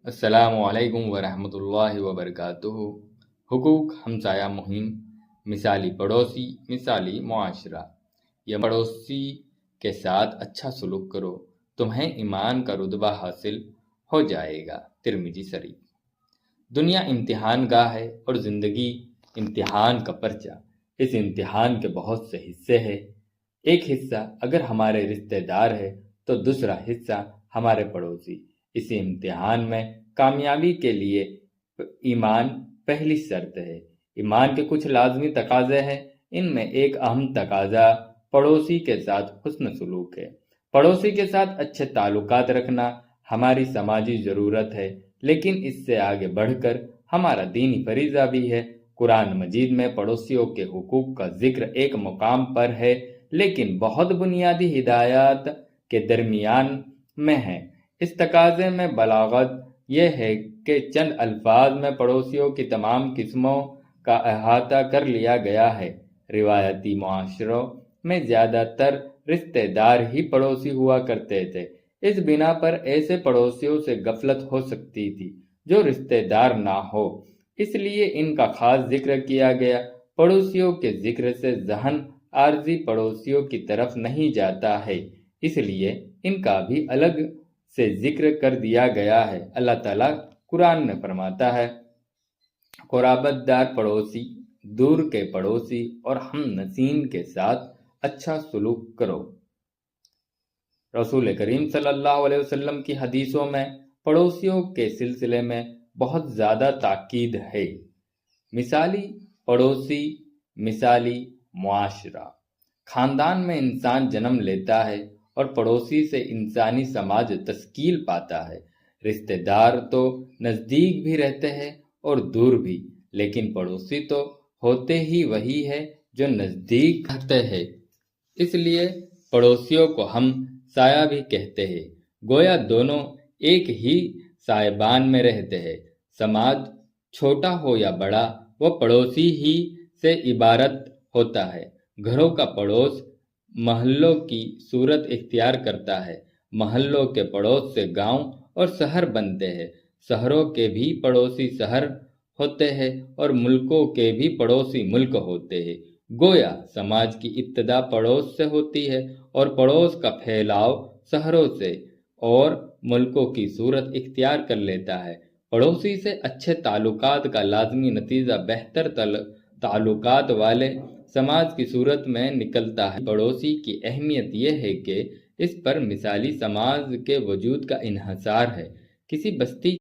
السلام علیکم ورحمۃ اللہ وبرکاتہ۔ حقوق ہمسایہ مہم، مثالی پڑوسی، مثالی معاشرہ۔ یہ پڑوسی کے ساتھ اچھا سلوک کرو، تمہیں ایمان کا رتبہ حاصل ہو جائے گا۔ ترمذی شریف۔ دنیا امتحان گاہ ہے اور زندگی امتحان کا پرچہ۔ اس امتحان کے بہت سے حصے ہیں۔ ایک حصہ اگر ہمارے رشتہ دار ہے تو دوسرا حصہ ہمارے پڑوسی۔ اس امتحان میں کامیابی کے لیے ایمان پہلی شرط ہے۔ ایمان کے کچھ لازمی تقاضے ہیں۔ ان میں ایک اہم تقاضا پڑوسی کے ساتھ حسن سلوک ہے۔ پڑوسی کے ساتھ اچھے تعلقات رکھنا ہماری سماجی ضرورت ہے، لیکن اس سے آگے بڑھ کر ہمارا دینی فریضہ بھی ہے۔ قرآن مجید میں پڑوسیوں کے حقوق کا ذکر ایک مقام پر ہے، لیکن بہت بنیادی ہدایات کے درمیان میں ہے۔ اس تقاضے میں بلاغت یہ ہے کہ چند الفاظ میں پڑوسیوں کی تمام قسموں کا احاطہ کر لیا گیا ہے۔ روایتی معاشروں میں زیادہ تر رشتہ دار ہی پڑوسی ہوا کرتے تھے۔ اس بنا پر ایسے پڑوسیوں سے غفلت ہو سکتی تھی جو رشتہ دار نہ ہو، اس لیے ان کا خاص ذکر کیا گیا۔ پڑوسیوں کے ذکر سے ذہن عارضی پڑوسیوں کی طرف نہیں جاتا ہے، اس لیے ان کا بھی الگ سے ذکر کر دیا گیا ہے۔ اللہ تعالیٰ قرآن میں فرماتا ہے، قرابت دار پڑوسی، دور کے پڑوسی اور ہم نشین کے ساتھ اچھا سلوک کرو۔ رسول کریم صلی اللہ علیہ وسلم کی حدیثوں میں پڑوسیوں کے سلسلے میں بہت زیادہ تاکید ہے۔ مثالی پڑوسی، مثالی معاشرہ۔ خاندان میں انسان جنم لیتا ہے اور پڑوسی سے انسانی سماج تشکیل پاتا ہے۔ رشتہ دار تو نزدیک بھی رہتے ہیں اور دور بھی، لیکن پڑوسی تو ہوتے ہی وہی ہے جو نزدیک رہتے ہیں۔ اس لیے پڑوسیوں کو ہم سایہ بھی کہتے ہیں، گویا دونوں ایک ہی سائبان میں رہتے ہیں۔ سماج چھوٹا ہو یا بڑا، وہ پڑوسی ہی سے عبارت ہوتا ہے۔ گھروں کا پڑوس محلوں کی صورت اختیار کرتا ہے۔ محلوں کے پڑوس سے گاؤں اور شہر بنتے ہیں۔ شہروں کے بھی پڑوسی شہر ہوتے ہیں اور ملکوں کے بھی پڑوسی ملک ہوتے ہیں۔ گویا سماج کی ابتدا پڑوس سے ہوتی ہے اور پڑوس کا پھیلاؤ شہروں سے اور ملکوں کی صورت اختیار کر لیتا ہے۔ پڑوسی سے اچھے تعلقات کا لازمی نتیجہ بہتر تعلقات والے سماج کی صورت میں نکلتا ہے۔ پڑوسی کی اہمیت یہ ہے کہ اس پر مثالی سماج کے وجود کا انحصار ہے۔ کسی بستی